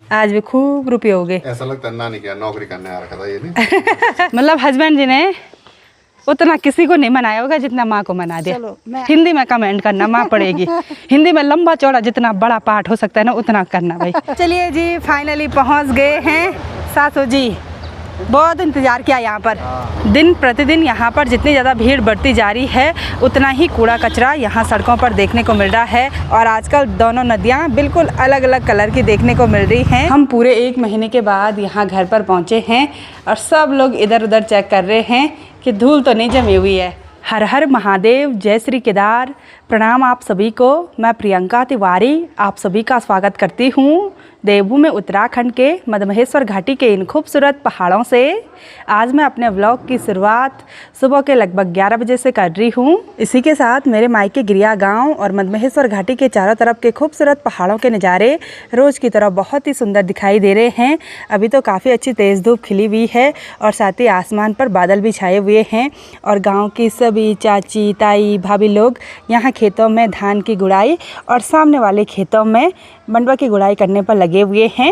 आज भी खूब रुपये हो गए। ऐसा लगता है नानी क्या नौकरी करने आ रखा था ये नहीं। मतलब हस्बैंड जी ने उतना किसी को नहीं मनाया होगा जितना माँ को मना दिया। हिंदी में कमेंट करना, माँ पड़ेगी हिंदी में लंबा चौड़ा जितना बड़ा पार्ट हो सकता है ना उतना करना भाई। चलिए जी, फाइनली पहुँच गए हैं सासू जी। बहुत इंतज़ार किया यहाँ पर। दिन प्रतिदिन यहाँ पर जितनी ज़्यादा भीड़ बढ़ती जा रही है उतना ही कूड़ा कचरा यहाँ सड़कों पर देखने को मिल रहा है। और आजकल दोनों नदियाँ बिल्कुल अलग अलग कलर की देखने को मिल रही हैं। हम पूरे 1 महीने के बाद यहाँ घर पर पहुँचे हैं और सब लोग इधर उधर चेक कर रहे हैं कि धूल तो नहीं जमी हुई है। हर हर महादेव, जय श्री केदार। प्रणाम आप सभी को। मैं प्रियंका तिवारी आप सभी का स्वागत करती हूँ देवभूमि उत्तराखंड के मधमहेश्वर घाटी के इन खूबसूरत पहाड़ों से। आज मैं अपने व्लॉग की शुरुआत सुबह के लगभग 11 बजे से कर रही हूँ। इसी के साथ मेरे मायके गिरिया गांव और मधमहेश्वर घाटी के चारों तरफ के खूबसूरत पहाड़ों के नज़ारे रोज़ की तरह बहुत ही सुंदर दिखाई दे रहे हैं। अभी तो काफ़ी अच्छी तेज़ धूप खिली हुई है और साथ ही आसमान पर बादल भी छाए हुए हैं। और गाँव की सभी चाची ताई भाभी लोग यहाँ खेतों में धान की गुड़ाई और सामने वाले खेतों में मंडवा की गुड़ाई करने पर लगे हुए हैं।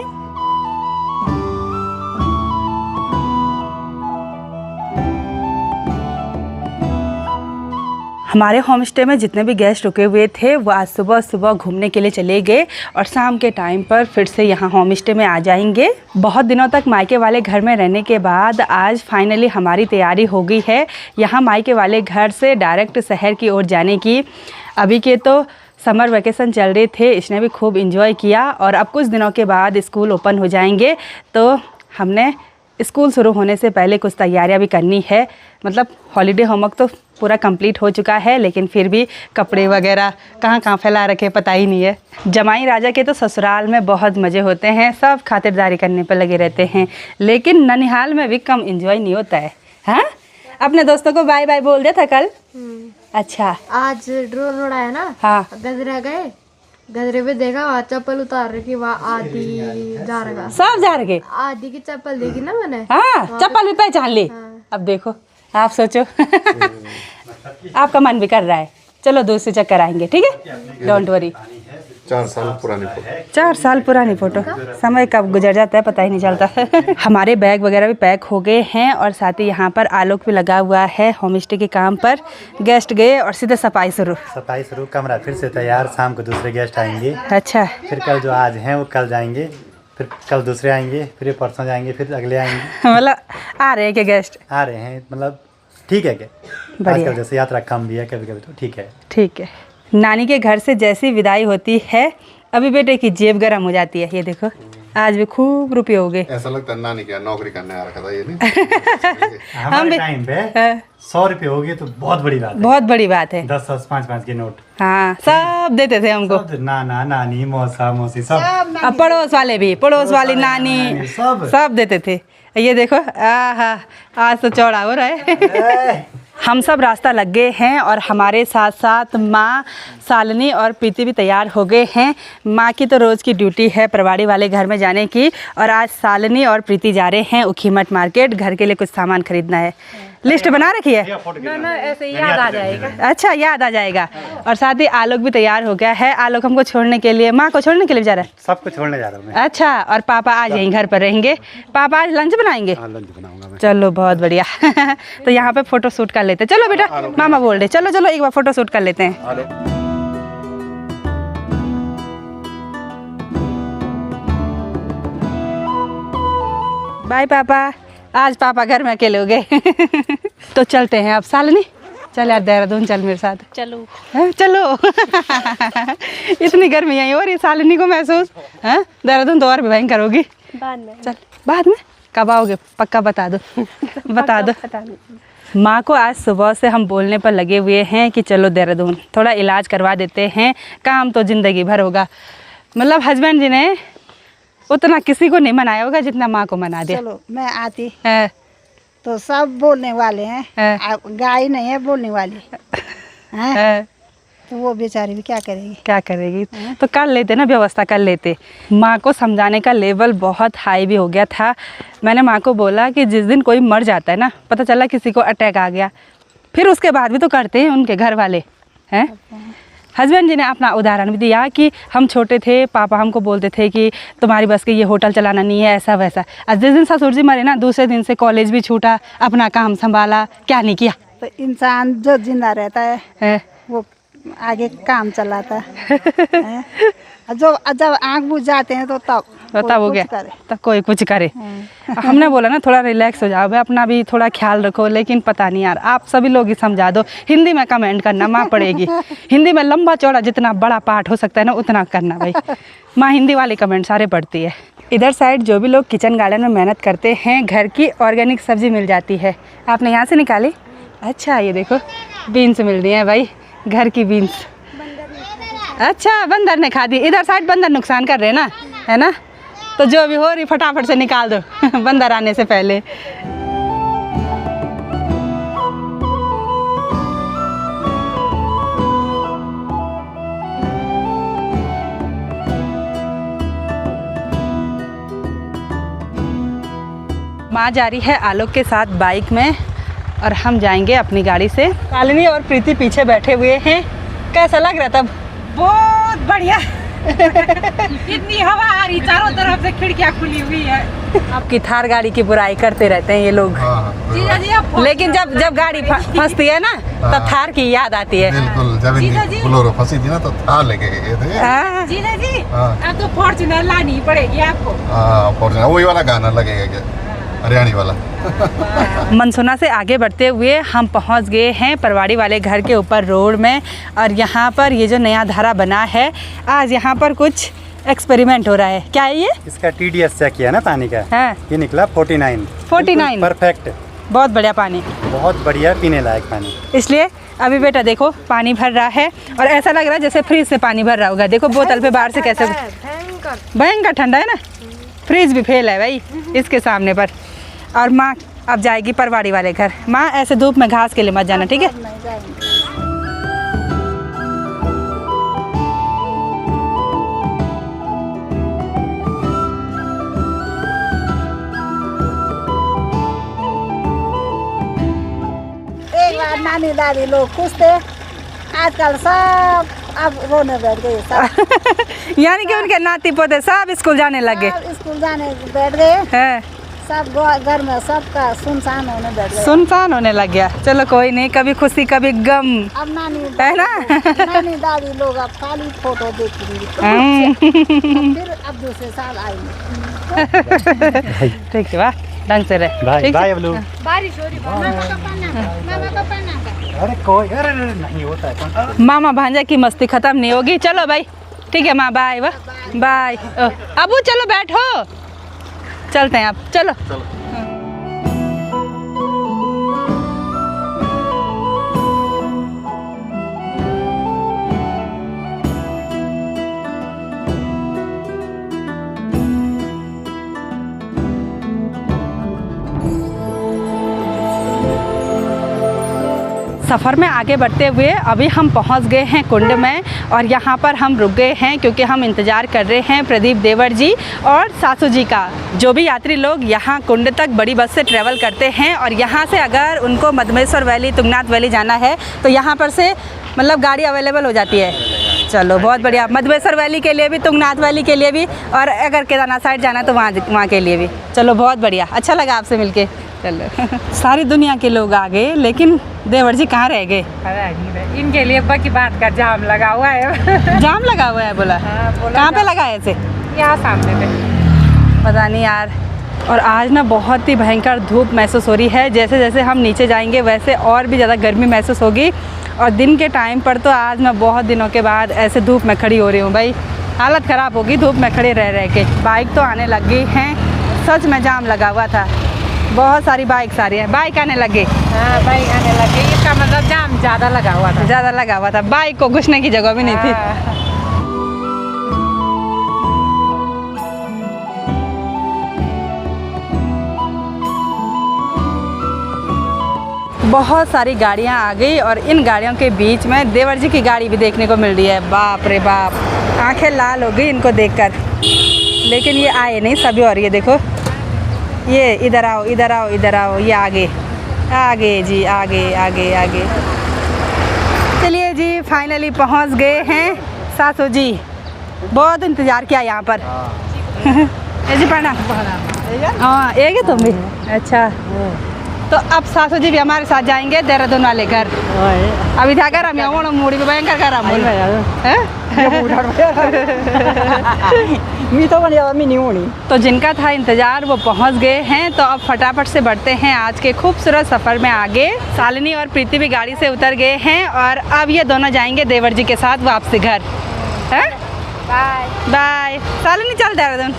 हमारे होम स्टे में जितने भी गेस्ट रुके हुए थे वो आज सुबह सुबह घूमने के लिए चले गए और शाम के टाइम पर फिर से यहाँ होम स्टे में आ जाएंगे। बहुत दिनों तक मायके वाले घर में रहने के बाद आज फाइनली हमारी तैयारी हो गई है यहाँ मायके वाले घर से डायरेक्ट शहर की ओर जाने की। अभी के तो समर वेकेशन चल रहे थे, इसने भी खूब इंजॉय किया और अब कुछ दिनों के बाद स्कूल ओपन हो जाएंगे तो हमने स्कूल शुरू होने से पहले कुछ तैयारियां भी करनी है। मतलब हॉलीडे होमवर्क तो पूरा कंप्लीट हो चुका है लेकिन फिर भी कपड़े वगैरह कहाँ कहाँ फैला रखे पता ही नहीं है। जमाई राजा के तो ससुराल में बहुत मज़े होते हैं, सब खातिरदारी करने पर लगे रहते हैं, लेकिन ननिहाल में भी कम इंजॉय नहीं होता है। हाँ, अपने दोस्तों को बाय बाय बोल दिया था कल? अच्छा, आज ड्रोन उड़ाया ना। हाँ, गजरा गए, गजरे पे देखा वहाँ चप्पल उतार रखी, वहाँ आदि जा रहा, सब जा रहे, आदि की चप्पल देखी ना मैंने। हाँ, चप्पल भी पहचान ली। अब देखो आप सोचो आपका मन भी कर रहा है, चलो दूसरे चक्कर आएंगे, ठीक है, डोंट वरी। 4 साल पुरानी फोटो, 4 साल पुरानी फ़ोटो, समय कब गुजर जाता है पता ही नहीं चलता। हमारे बैग वगैरह भी पैक हो गए हैं और साथ ही यहाँ पर आलोक भी लगा हुआ है होम स्टे के काम पर। गेस्ट गए और सीधे सफाई शुरू, कमरा फिर से तैयार, शाम को दूसरे गेस्ट आएंगे। अच्छा, फिर कल जो आज हैं वो कल जाएंगे, फिर कल दूसरे आएंगे, फिर परसों जाएंगे, फिर अगले आएंगे। मतलब आ रहे हैं क्या गेस्ट? आ रहे हैं, मतलब ठीक है क्या, आजकल जैसे यात्रा कम भी है कभी कभी तो ठीक है। ठीक है। नानी के घर से जैसी विदाई होती है अभी बेटे की जेब गर्म हो जाती है। ये देखो आज भी खूब रुपये हो गए। ऐसा लगता है नानी क्या नौकरी करने आ रखा था ये नहीं। हमारे टाइम पे 100 रुपये हो गए तो बहुत बड़ी बात है, बहुत बड़ी बात है। 10-10 5-5 के नोट, हाँ, सब देते थे हमको, नाना नानी मौसा मौसी सब, अब पड़ोस वाले भी, पड़ोस वाली नानी सब देते थे। ये देखो आहा, आज तो चौड़ा हो रहा है। हम सब रास्ता लग गए हैं और हमारे साथ साथ माँ शालिनी और प्रीति भी तैयार हो गए हैं। माँ की तो रोज़ की ड्यूटी है परवाड़ी वाले घर में जाने की और आज शालिनी और प्रीति जा रहे हैं उखीमठ मार्केट, घर के लिए कुछ सामान खरीदना है। लिस्ट बना रखी है ना, ऐसे याद आ जाएगा। अच्छा, याद आ जाएगा। और साथ ही आलोक भी तैयार हो गया है। आलोक हमको छोड़ने के लिए, माँ को छोड़ने के लिए जा रहा है, सबको छोड़ने जा रहा हूँ मैं। अच्छा, और पापा आज यहीं घर पर रहेंगे। पापा आज लंच बनाएंगे? लंच बनाऊंगा मैं। चलो बहुत बढ़िया। तो यहाँ पे फोटो शूट कर लेते हैं। चलो बेटा, मामा बोल रहे, चलो चलो एक बार फोटो शूट कर लेते हैं। बाय पापा, आज पापा घर में अकेले हो गए। तो चलते हैं अब। शालिनी चल यार, देहरादून चल मेरे साथ। चलो है? चलो। इतनी गर्मी आई और ये शालिनी को महसूस है। देहरादून तो और भी भयंकर होगी। बाद में, चल बाद में कब आओगे पक्का बता दो। बता दो। माँ को आज सुबह से हम बोलने पर लगे हुए हैं कि चलो देहरादून थोड़ा इलाज करवा देते हैं, काम तो ज़िंदगी भर होगा। मतलब हस्बैंड जी ने उतना किसी को नहीं मनाया होगा जितना माँ को मना दिया। चलो मैं आती है तो सब बोलने वाले हैं, गाय नहीं है बोलने वाली है, तो वो बेचारी भी क्या करेगी, क्या करेगी। तो कर लेते ना, व्यवस्था कर लेते। माँ को समझाने का लेवल बहुत हाई भी हो गया था। मैंने माँ को बोला कि जिस दिन कोई मर जाता है ना, पता चला किसी को अटैक आ गया, फिर उसके बाद भी तो करते हैं उनके घर वाले हैं। हस्बैंड जी ने अपना उदाहरण भी दिया कि हम छोटे थे, पापा हमको बोलते थे कि तुम्हारी बस के ये होटल चलाना नहीं है, ऐसा वैसा। आज जिस दिन ससुर जी मरे ना, दूसरे दिन से कॉलेज भी छूटा, अपना काम संभाला, क्या नहीं किया। तो इंसान जो जिंदा रहता है वो आगे काम चलाता है। जो जब आँख बुझ जाते हैं तो तब हो गया, तब कोई कुछ करे। हमने बोला ना थोड़ा रिलैक्स हो जाओ भाई, अपना भी थोड़ा ख्याल रखो, लेकिन पता नहीं यार, आप सभी लोग ही समझा दो। हिंदी में कमेंट करना, माँ पड़ेगी। हिंदी में लंबा चौड़ा जितना बड़ा पार्ट हो सकता है ना, उतना करना भाई। माँ हिंदी वाले कमेंट सारे पढ़ती है। इधर साइड जो भी लोग किचन गार्डन में मेहनत करते हैं, घर की ऑर्गेनिक सब्जी मिल जाती है। आपने यहाँ से निकाली? अच्छा, ये देखो बीन्स मिल रही हैं भाई, घर की बीन्स। अच्छा, बंदर ने खा दी। इधर साइड बंदर नुकसान कर रहे हैं ना, है ना? तो जो भी हो रही फटाफट से निकाल दो बंदर आने से पहले। माँ जा रही है आलोक के साथ बाइक में और हम जाएंगे अपनी गाड़ी से। शालिनी और प्रीति पीछे बैठे हुए हैं। कैसा लग रहा तब? बहुत बढ़िया। इतनी हवा आ रही, चारों तरफ से खिड़कियां खुली हुई है। आपकी थार गाड़ी की बुराई करते रहते हैं ये लोग। लेकिन जब गाड़ी फंसती है ना, तब थार की याद आती है। बिल्कुल, जब बोलेरो फंसी थी ना तो थार लेके गए थे। जीजा जी, अब तो फॉर्च्यूनर लानी पड़ेगी आपको। फॉर्च्यूनर, वही वाला गाना लगेगा क्या, हरियाणी वाला। मनसुना से आगे बढ़ते हुए हम पहुंच गए हैं परवाड़ी वाले घर के ऊपर रोड में। और यहाँ पर ये जो नया धारा बना है, आज यहाँ पर कुछ एक्सपेरिमेंट हो रहा है। क्या है ये? इसका TDS चेक किया ना पानी का। हाँ। ये निकला 49 परफेक्ट, बहुत बढ़िया पानी, बहुत बढ़िया पीने लायक पानी। इसलिए अभी बेटा देखो पानी भर रहा है और ऐसा लग रहा है जैसे फ्रिज से पानी भर रहा होगा। देखो बोतल पे बाहर से कैसे भयंकर ठंडा है ना, फ्रिज भी फेल है भाई इसके सामने पर। और माँ अब जाएगी परवाड़ी वाले घर। माँ ऐसे धूप में घास के लिए मत जाना, ठीक है? एक बार नानी दादी लोग खुश थे, आजकल सब अब रोने बैठ गए सब। यानी कि उनके नाती पोते सब स्कूल जाने लगे, स्कूल जाने बैठ गए हैं। सब घर में सबका सुनसान होने बैठ गया। सुनसान होने लग गया। चलो कोई नहीं, कभी खुशी कभी गम, अब नानी है ना? नानी दादी लोग अब खाली फोटो देखेंगे। फिर अब दूसरे साल आएंगे। ठीक है, वाह ढंग से रहे। बाय ठीक है? बाय अबलू। बारिश हो रही है, मामा का पाना। अरे कोई अरे नहीं होता है। मामा भांजा की मस्ती खत्म नहीं होगी। चलो भाई, ठीक है माँ, बाय। वाह बाय। अबू चलो बैठो, चलते हैं आप, चलो। सफ़र में आगे बढ़ते हुए अभी हम पहुंच गए हैं कुंड में और यहाँ पर हम रुक गए हैं क्योंकि हम इंतज़ार कर रहे हैं प्रदीप देवर जी और सासू जी का। जो भी यात्री लोग यहाँ कुंड तक बड़ी बस से ट्रैवल करते हैं और यहाँ से अगर उनको मधमेश्वर वैली, तुंगनाथ वैली जाना है तो यहाँ पर से मतलब गाड़ी अवेलेबल हो जाती है। चलो बहुत बढ़िया, मधमेश्वर वैली के लिए भी, तुंगनाथ वैली के लिए भी, और अगर केदारनाथ साइड जाना है तो वहाँ के लिए भी। चलो बहुत बढ़िया, अच्छा लगा आपसे मिलके। चलो सारी दुनिया के लोग आ गए, लेकिन देवर जी कहाँ रह गए? इनके लिए बाकी बात का जाम लगा हुआ है। जाम लगा हुआ है? बोला कहाँ पे लगा है? ऐसे यहाँ सामने पे, पता नहीं यार। और आज ना बहुत ही भयंकर धूप महसूस हो रही है। जैसे जैसे हम नीचे जाएंगे वैसे और भी ज़्यादा गर्मी महसूस होगी। और दिन के टाइम पर तो आज मैं बहुत दिनों के बाद ऐसे धूप में खड़ी हो रही हूँ भाई। हालत ख़राब होगी धूप में खड़े रह रह के। बाइक तो आने लग गई हैं, सच में जाम लगा हुआ था, बहुत सारी बाइक आ रही है। बाइक आने लगे, हाँ बाइक आने लगी, इसका मतलब जाम ज़्यादा लगा हुआ था। ज़्यादा लगा हुआ था, बाइक को घुसने की जगह भी नहीं थी। बहुत सारी गाड़ियाँ आ गई और इन गाड़ियों के बीच में देवर जी की गाड़ी भी देखने को मिल रही है। बाप रे बाप, आंखें लाल हो गई इनको देखकर। लेकिन ये आए नहीं सभी, और ये देखो, ये इधर आओ इधर आओ इधर आओ, ये आगे आगे जी, आगे आगे आगे। चलिए जी फाइनली पहुंच गए हैं सासू जी। बहुत इंतज़ार किया यहाँ पर। ये जी प्रणाम। हाँ एक है तुम भी? अच्छा तो अब सासू जी भी हमारे साथ जाएंगे देहरादून वाले घर। अभी था कर हम मूड़ी में भयंकर कर तो जिनका था इंतजार वो पहुंच गए हैं। तो अब फटाफट से बढ़ते हैं आज के खूबसूरत सफ़र में आगे। शालिनी और प्रीति भी गाड़ी से उतर गए हैं और अब ये दोनों जाएंगे देवर जी के साथ वापसी घर। Bye bye. शालिनी चल देहरादून।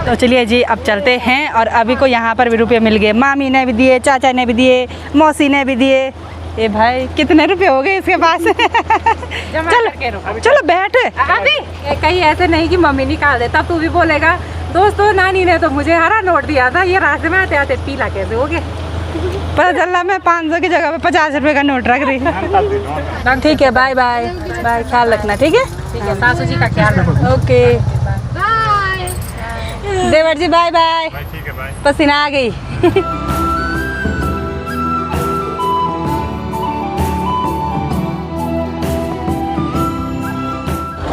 तो चलिए जी अब चलते हैं। और अभी को यहाँ पर भी रुपये मिल गए। मामी ने भी दिए, चाचा ने भी दिए, मौसी ने भी दिए। ए भाई कितने रुपए हो गए इसके पास? चलो चलो बैठ। अभी कहीं ऐसे नहीं कि मम्मी निकाल दे, तब तू भी बोलेगा दोस्तों नानी ने तो मुझे हरा नोट दिया था, ये रास्ते में आते आते पीला कैसे हो गया। पता चला मैं 500 की जगह पे 50 रुपए का नोट रख रही। ठीक है बाय बाय बाय। ख्याल रखना। ठीक है ठीक है, सासू जी का ख्याल रखो। ओके बाय देवर जी बाय बाय। पसीना आ गई।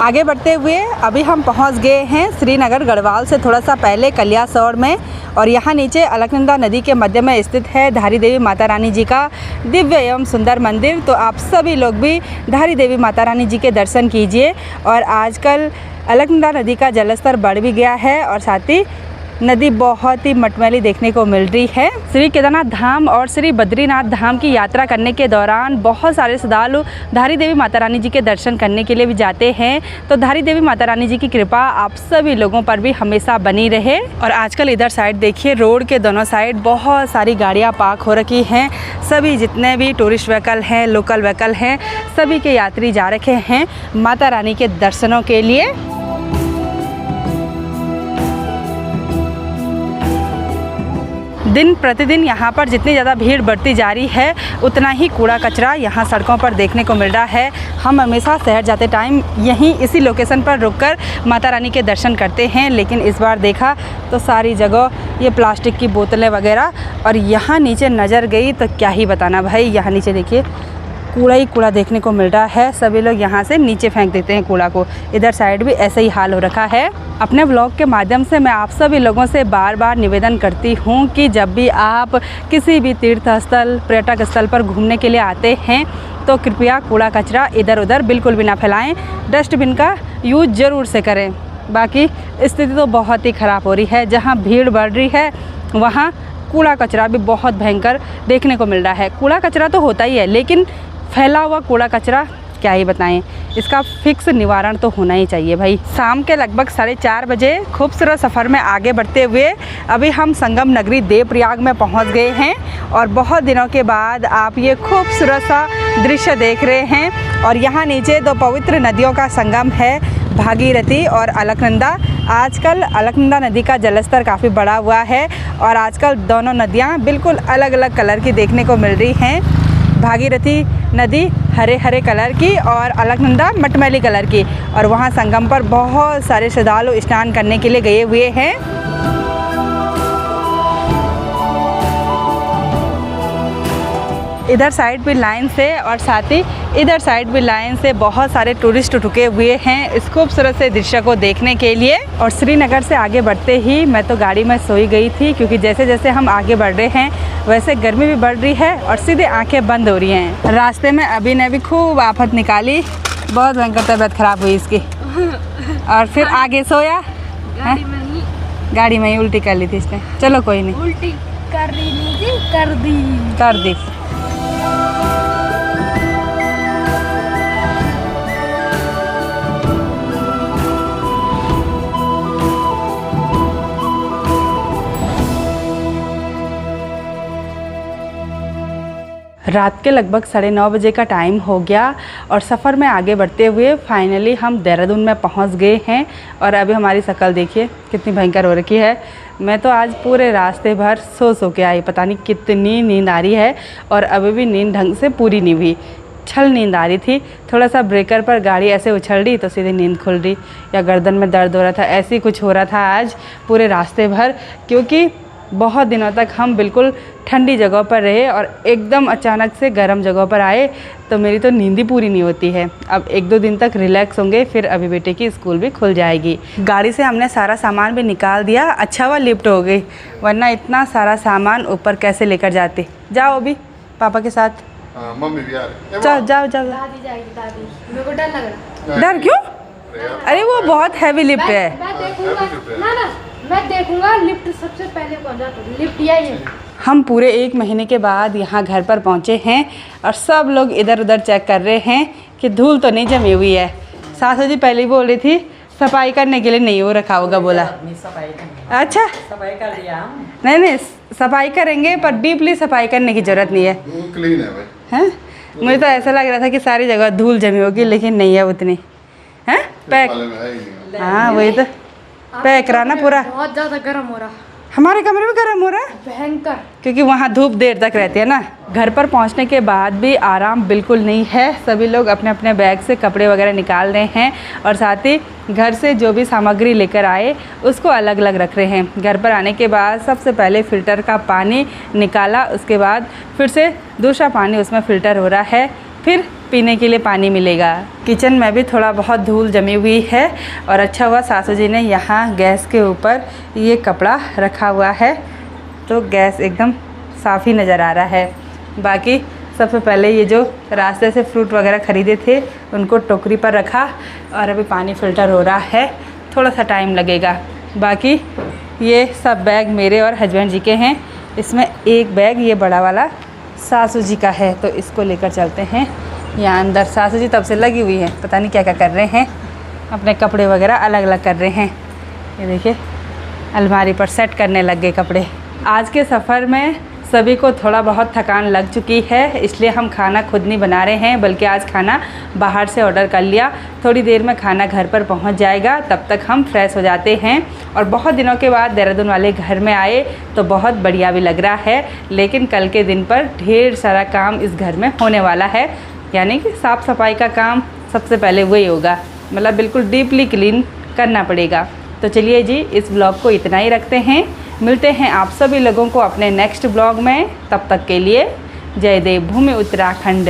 आगे बढ़ते हुए अभी हम पहुंच गए हैं श्रीनगर गढ़वाल से थोड़ा सा पहले कलियासौड़ में। और यहाँ नीचे अलकनंदा नदी के मध्य में स्थित है धारी देवी माता रानी जी का दिव्य एवं सुंदर मंदिर। तो आप सभी लोग भी धारी देवी माता रानी जी के दर्शन कीजिए। और आजकल अलकनंदा नदी का जलस्तर बढ़ भी गया है और साथ ही नदी बहुत ही मटमैली देखने को मिल रही है। श्री केदारनाथ धाम और श्री बद्रीनाथ धाम की यात्रा करने के दौरान बहुत सारे श्रद्धालु धारी देवी माता रानी जी के दर्शन करने के लिए भी जाते हैं। तो धारी देवी माता रानी जी की कृपा आप सभी लोगों पर भी हमेशा बनी रहे। और आजकल इधर साइड देखिए रोड के दोनों साइड बहुत सारी गाड़ियाँ पार्क हो रखी हैं। सभी जितने भी टूरिस्ट व्हीकल हैं, लोकल व्हीकल हैं, सभी के यात्री जा रखे हैं माता रानी के दर्शनों के लिए। दिन प्रतिदिन यहाँ पर जितनी ज़्यादा भीड़ बढ़ती जा रही है उतना ही कूड़ा कचरा यहाँ सड़कों पर देखने को मिल रहा है। हम हमेशा शहर जाते टाइम यहीं इसी लोकेशन पर रुककर माता रानी के दर्शन करते हैं, लेकिन इस बार देखा तो सारी जगह ये प्लास्टिक की बोतलें वगैरह। और यहाँ नीचे नज़र गई तो क्या ही बताना भाई। यहाँ नीचे देखिए कूड़ा ही कूड़ा देखने को मिल रहा है। सभी लोग यहाँ से नीचे फेंक देते हैं कूड़ा को। इधर साइड भी ऐसे ही हाल हो रखा है। अपने ब्लॉग के माध्यम से मैं आप सभी लोगों से बार बार निवेदन करती हूँ कि जब भी आप किसी भी तीर्थ स्थल, पर्यटक स्थल पर घूमने के लिए आते हैं तो कृपया कूड़ा कचरा इधर उधर बिल्कुल भी ना फैलाएँ। डस्टबिन का यूज़ ज़रूर से करें। बाकी स्थिति तो बहुत ही ख़राब हो रही है। जहाँ भीड़ बढ़ रही है वहाँ कूड़ा कचरा भी बहुत भयंकर देखने को मिल रहा है। कूड़ा कचरा तो होता ही है, लेकिन फैला हुआ कूड़ा कचरा क्या ही बताएं। इसका फिक्स निवारण तो होना ही चाहिए भाई। शाम के लगभग 4:30 बजे खूबसूरत सफ़र में आगे बढ़ते हुए अभी हम संगम नगरी देवप्रयाग में पहुंच गए हैं। और बहुत दिनों के बाद आप ये खूबसूरत सा दृश्य देख रहे हैं। और यहाँ नीचे दो पवित्र नदियों का संगम है, भागीरथी और अलकनंदा। आजकल अलकनंदा नदी का जलस्तर काफ़ी बढ़ा हुआ है और आजकल दोनों नदियाँ बिल्कुल अलग अलग कलर की देखने को मिल रही हैं। भागीरथी नदी हरे हरे कलर की और अलकनंदा मटमैली कलर की। और वहाँ संगम पर बहुत सारे श्रद्धालु स्नान करने के लिए गए हुए हैं। इधर साइड भी लाइन से और साथ ही इधर साइड भी लाइन से बहुत सारे टूरिस्ट रुके हुए हैं इस खूबसूरत से दृश्य को देखने के लिए। और श्रीनगर से आगे बढ़ते ही मैं तो गाड़ी में सोई गई थी, क्योंकि जैसे जैसे हम आगे बढ़ रहे हैं वैसे गर्मी भी बढ़ रही है और सीधे आंखें बंद हो रही हैं। रास्ते में अभी ने भी खूब आफत निकाली, बहुत भयंकर तबीयत खराब हुई इसकी। और फिर आगे सोया, गाड़ी में ही उल्टी कर ली थी इसने। चलो कोई नहीं, उल्टी कर दी कर दी। रात के लगभग 9:30 बजे का टाइम हो गया और सफ़र में आगे बढ़ते हुए फाइनली हम देहरादून में पहुंच गए हैं। और अभी हमारी शक्ल देखिए कितनी भयंकर हो रखी है। मैं तो आज पूरे रास्ते भर सो के आई, पता नहीं कितनी नींद आ रही है। और अभी भी नींद ढंग से पूरी नहीं हुई, छल नींद आ रही थी। थोड़ा सा ब्रेकर पर गाड़ी ऐसे उछल रही तो सीधे नींद खुल रही, या गर्दन में दर्द हो रहा था, ऐसे ही कुछ हो रहा था आज पूरे रास्ते भर। क्योंकि बहुत दिनों तक हम बिल्कुल ठंडी जगह पर रहे और एकदम अचानक से गर्म जगह पर आए तो मेरी तो नींद ही पूरी नहीं होती है। अब 1-2 दिन तक रिलैक्स होंगे, फिर अभी बेटे की स्कूल भी खुल जाएगी। गाड़ी से हमने सारा सामान भी निकाल दिया, अच्छा हुआ लिफ्ट हो गई, वरना इतना सारा सामान ऊपर कैसे लेकर जाते। जाओ अभी पापा के साथ, हाँ, मम्मी भी आ रही है। जाओ जाओ जाओ। दादी जाएगी, दादी। मेरे को डर लग रहा है। डर क्यों? अरे वो बहुत हैवी लिफ्ट है। मैं देखूंगा ना, मैं देखूंगा लिफ्ट सबसे पहले कौन जाता है। लिफ्ट यही है। हम पूरे 1 महीने के बाद यहाँ घर पर पहुँचे हैं और सब लोग इधर उधर चेक कर रहे हैं कि धूल तो नहीं जमी हुई है। सासू जी पहले ही बोल रही थी सफाई करने के लिए नहीं वो रखा होगा, बोला अच्छा सफाई कर दिया हम। नहीं सफाई करेंगे पर डीपली सफाई करने की ज़रूरत नहीं है। दूध क्लीन है भाई। हैं? मुझे तो ऐसा लग रहा था कि सारी जगह धूल जमी होगी, लेकिन नहीं है उतनी। हैं? पैक, वाले में है ही नहीं। हाँ वही तो पैक रहा ना पूरा। बहुत ज्यादा गर्म हो रहा, हमारे कमरे में गर्म हो रहा है भयंकर। क्योंकि वहाँ धूप देर तक रहती है ना। घर पर पहुँचने के बाद भी आराम बिल्कुल नहीं है। सभी लोग अपने अपने बैग से कपड़े वगैरह निकाल रहे हैं और साथ ही घर से जो भी सामग्री लेकर आए उसको अलग अलग रख रहे हैं। घर पर आने के बाद सबसे पहले फ़िल्टर का पानी निकाला, उसके बाद फिर से दूसरा पानी उसमें फ़िल्टर हो रहा है, फिर पीने के लिए पानी मिलेगा। किचन में भी थोड़ा बहुत धूल जमी हुई है और अच्छा हुआ सासू जी ने यहाँ गैस के ऊपर ये कपड़ा रखा हुआ है तो गैस एकदम साफ़ ही नज़र आ रहा है। बाकी सबसे पहले ये जो रास्ते से फ्रूट वगैरह ख़रीदे थे उनको टोकरी पर रखा और अभी पानी फ़िल्टर हो रहा है, थोड़ा सा टाइम लगेगा। बाकी ये सब बैग मेरे और हस्बैंड जी के हैं। इसमें एक बैग ये बड़ा वाला सासू जी का है तो इसको लेकर चलते हैं यहाँ अंदर। सासू जी तब से लगी हुई है, पता नहीं क्या क्या कर रहे हैं, अपने कपड़े वगैरह अलग अलग कर रहे हैं। ये देखिए अलमारी पर सेट करने लग गए कपड़े। आज के सफ़र में सभी को थोड़ा बहुत थकान लग चुकी है, इसलिए हम खाना खुद नहीं बना रहे हैं बल्कि आज खाना बाहर से ऑर्डर कर लिया। थोड़ी देर में खाना घर पर पहुंच जाएगा, तब तक हम फ्रेश हो जाते हैं। और बहुत दिनों के बाद देहरादून वाले घर में आए तो बहुत बढ़िया भी लग रहा है, लेकिन कल के दिन पर ढेर सारा काम इस घर में होने वाला है, यानी कि साफ़ सफाई का काम सबसे पहले वही होगा, मतलब बिल्कुल डीपली क्लीन करना पड़ेगा। तो चलिए जी इस ब्लॉग को इतना ही रखते हैं, मिलते हैं आप सभी लोगों को अपने नेक्स्ट ब्लॉग में। तब तक के लिए जय देव भूमि उत्तराखंड।